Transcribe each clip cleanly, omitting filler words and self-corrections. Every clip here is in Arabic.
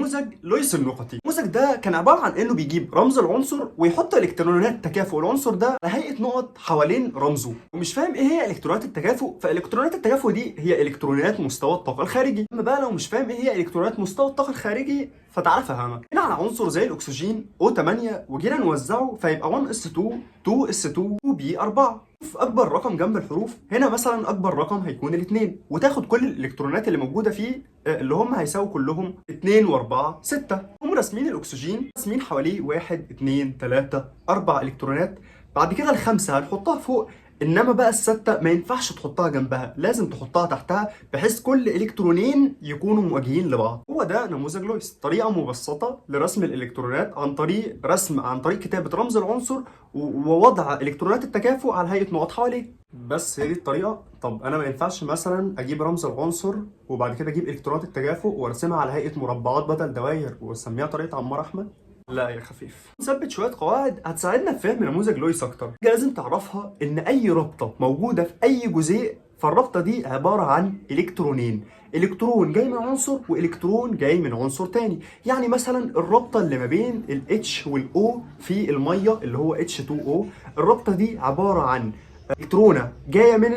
نموذج لويس النقطي. النموذج ده كان عباره عن انه بيجيب رمز العنصر ويحط الكترونات تكافؤ العنصر ده على هيئه نقط حوالين رمزه، ومش فاهم ايه هي الكترونات التكافؤ، فالكترونات التكافؤ دي هي الكترونات مستوى الطاقه الخارجي. اما بقى لو مش فاهم ايه هي الكترونات مستوى الطاقه الخارجي فتعالى افهمك. هنا على عنصر زي الاكسجين O8 وجينا نوزعه فيبقى 1s2 2s2 2b4. في اكبر رقم جنب الحروف هنا مثلا اكبر رقم هيكون الاثنين، وتاخد كل الالكترونات اللي موجوده فيه اللي هم هيساووا كلهم 2 و4 6. هم راسمين الاكسجين راسمين حواليه 1 2 3 4 الكترونات، بعد كده الخمسه هنحطها فوق، انما بقى السته ما ينفعش تحطها جنبها، لازم تحطها تحتها بحيث كل الكترونين يكونوا مواجهين لبعض. هو ده نموذج لويس، طريقه مبسطه لرسم الالكترونات عن طريق كتابه رمز العنصر ووضع الكترونات التكافؤ على هيئه نقط حواليه. بس هي دي الطريقه. طب انا ما ينفعش مثلا اجيب رمز العنصر وبعد كده اجيب الكترونات التكافؤ وارسمها على هيئه مربعات بدل دواير واسميها طريقه عمار احمد؟ لا يا خفيف. نثبت شويه قواعد هتساعدنا في فهم نموذج لويس اكتر. لازم تعرفها ان اي رابطه موجوده في اي جزيء فالرابطه دي عباره عن الكترونين، الكترون جاي من عنصر والكترون جاي من عنصر تاني. يعني مثلا الرابطه اللي ما بين الاتش والاو في الميه اللي هو H2O، الرابطه دي عباره عن الكترونه جايه من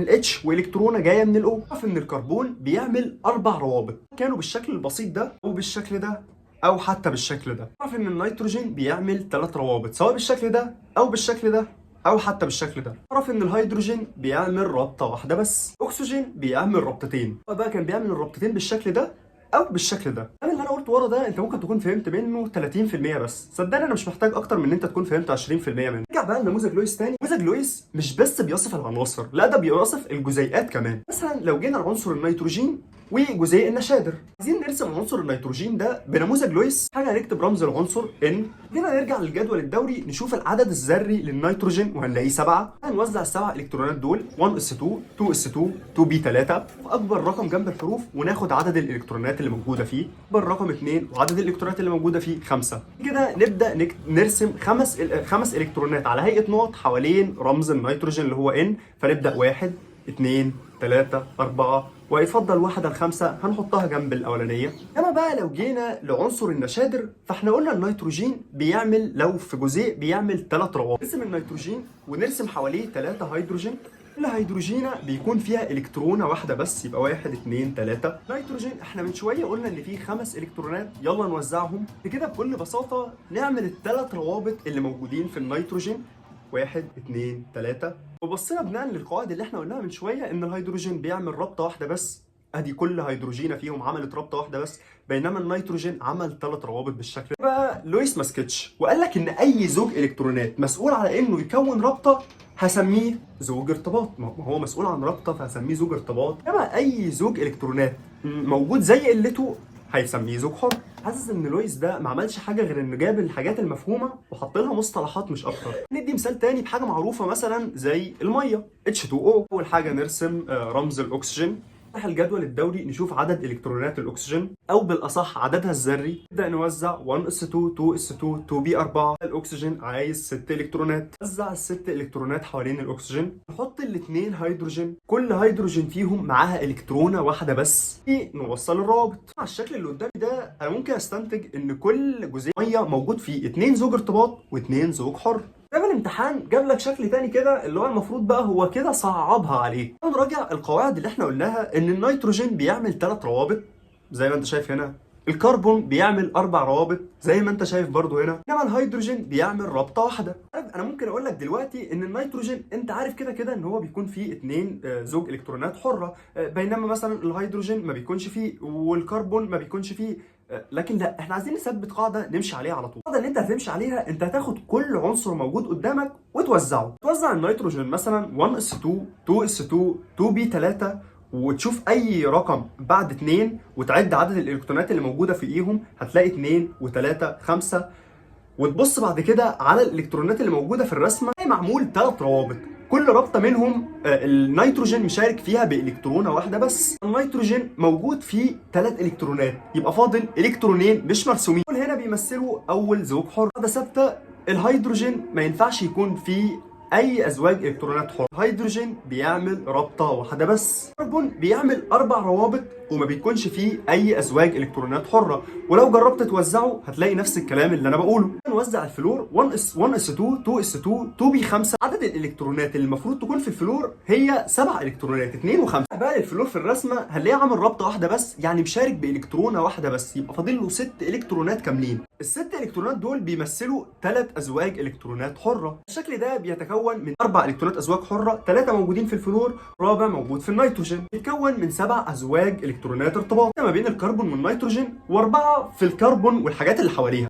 الاتش والكترونه جايه من الاو. عارف ان الكربون بيعمل 4 روابط كانوا بالشكل البسيط ده او بالشكل ده او حتى بالشكل ده. عارف ان النيتروجين بيعمل 3 روابط سواء بالشكل ده او بالشكل ده او حتى بالشكل ده. عارف ان الهيدروجين بيعمل رابطه واحده بس، الاكسجين بيعمل رابطتين. هو بقى كان بيعمل الرابطتين بالشكل ده او بالشكل ده. اللي انا قلت ورا ده انت ممكن تكون فهمت منه 30% بس، صدقني انا مش محتاج اكتر من ان انت تكون فهمت 20% منه. نرجع بقى لنموذج لويس تاني. نموذج لويس مش بس بيصف العناصر، لا ده بيوصف الجزيئات كمان. مثلا لو جينا لعنصر النيتروجين وجزيء النشادر، عايزين نرسم عنصر النيتروجين ده بنموذج لويس، حاجه هنكتب رمز العنصر N. هنا نرجع للجدول الدوري نشوف العدد الذري للنيتروجين وهنلاقيه 7. هنوزع السبع الكترونات دول 1s2 2s2 2b3 في اكبر رقم جنب الحروف وناخد عدد الالكترونات اللي موجوده فيه، اكبر رقم 2 وعدد الالكترونات اللي موجوده فيه 5. كده نبدا نرسم خمس الكترونات على هيئه نقط حوالين رمز النيتروجين اللي هو N. فنبدا 1 2 3 4 ويفضل 1 ل 5 هنحطها جنب الاولانيه. اما بقى لو جينا لعنصر النشادر فاحنا قلنا النيتروجين بيعمل لو في جزيء بيعمل 3 روابط. نرسم النيتروجين ونرسم حواليه 3 هيدروجين. كل هيدروجينه بيكون فيها الكترونه واحده بس، يبقى 1 2 3. نيتروجين احنا من شويه قلنا ان فيه 5 الكترونات، يلا نوزعهم. بكده بكل بساطه نعمل ال3 روابط اللي موجودين في النيتروجين 1 2 3. وبصينا بناء للقواعد اللي احنا قلناها من شويه ان الهيدروجين بيعمل رابطه واحده بس، ادي كل هيدروجينه فيهم عملت رابطه واحده بس، بينما النيتروجين عمل 3 روابط بالشكل ده. بقى لويس ما سكتش وقال لك ان اي زوج الكترونات مسؤول على انه يكون رابطه هسميه زوج ارتباط. ما هو مسؤول عن رابطه فهسميه زوج ارتباط، انما اي زوج الكترونات موجود زي قلته هيسميه زوج حر. حاسس ان لويس ده ما عملش حاجه غير انه جاب الحاجات المفهومه وحط لها مصطلحات مش اكتر. ندي مثال تاني بحاجه معروفه مثلا زي الميه H2O. اول حاجه نرسم رمز الاكسجين، نفتح الجدول الدوري نشوف عدد الكترونات الاكسجين او بالاصح عددها الذري. نبدا نوزع 1s2 2s2 2b4. الاكسجين عايز 6 الكترونات، نوزع ال6 الكترونات حوالين الاكسجين، نحط الاثنين هيدروجين كل هيدروجين فيهم معاها الكترونه واحده بس، نوصل الرابط. على الشكل اللي قدامي ده انا ممكن استنتج ان كل جزيء ميه موجود فيه 2 زوج ارتباط و2 زوج حر. ده الامتحان جاب لك شكل تاني كده اللي هو المفروض بقى هو كده صعبها عليك. نراجع القواعد اللي احنا قلناها ان النيتروجين بيعمل 3 روابط زي ما انت شايف هنا، الكربون بيعمل 4 روابط زي ما انت شايف برضو هنا، انما الهيدروجين بيعمل رابطه واحده. انا ممكن اقول لك دلوقتي ان النيتروجين انت عارف كده كده ان هو بيكون فيه 2 زوج الكترونات حره، بينما مثلا الهيدروجين ما بيكونش فيه والكربون ما بيكونش فيه. لكن لا، احنا عايزين نثبت قاعده نمشي عليها على طول. القاعده اللي انت هتمشي عليها انت هتاخد كل عنصر موجود قدامك وتوزعه. توزع النيتروجين مثلا 1s2 2s2 2b3 وتشوف اي رقم بعد 2 وتعد عدد الالكترونات اللي موجوده فوقيهم، هتلاقي 2 و3 5. وتبص بعد كده على الالكترونات اللي موجوده في الرسمه، معمول 3 روابط كل رابطه منهم النيتروجين مشارك فيها بالكترونه واحده بس. النيتروجين موجود فيه 3 الكترونات، يبقى فاضل الكترونين مش مرسومين، دول هنا بيمثلوا اول زوج حر. قاعده ثابته، الهيدروجين ما ينفعش يكون فيه اي ازواج الكترونات حر. الهيدروجين بيعمل رابطه واحده بس. الكربون بيعمل 4 روابط وما بيكونش فيه اي ازواج الكترونات حره، ولو جربت توزعه هتلاقي نفس الكلام اللي انا بقوله. نوزع الفلور 1s1s2 2s2 2b5. عدد الالكترونات اللي المفروض تكون في الفلور هي 7 الكترونات، 2 و5. بقى الفلور في الرسمه هنلاقيه عامل رابطه واحده بس، يعني مشارك بالكترونه واحده بس، يبقى فاضل له 6 الكترونات كاملين. الست الكترونات دول بيمثلوا 3 ازواج الكترونات حره. الشكل ده بيتكون من 4 الكترونات ازواج حره، 3 موجودين في الفلور، رابع موجود في النيتروجين. بيتكون من 7 ازواج الكترونات ارتباط ما بين الكربون والنيتروجين، و4 في الكربون والحاجات اللي حواليها.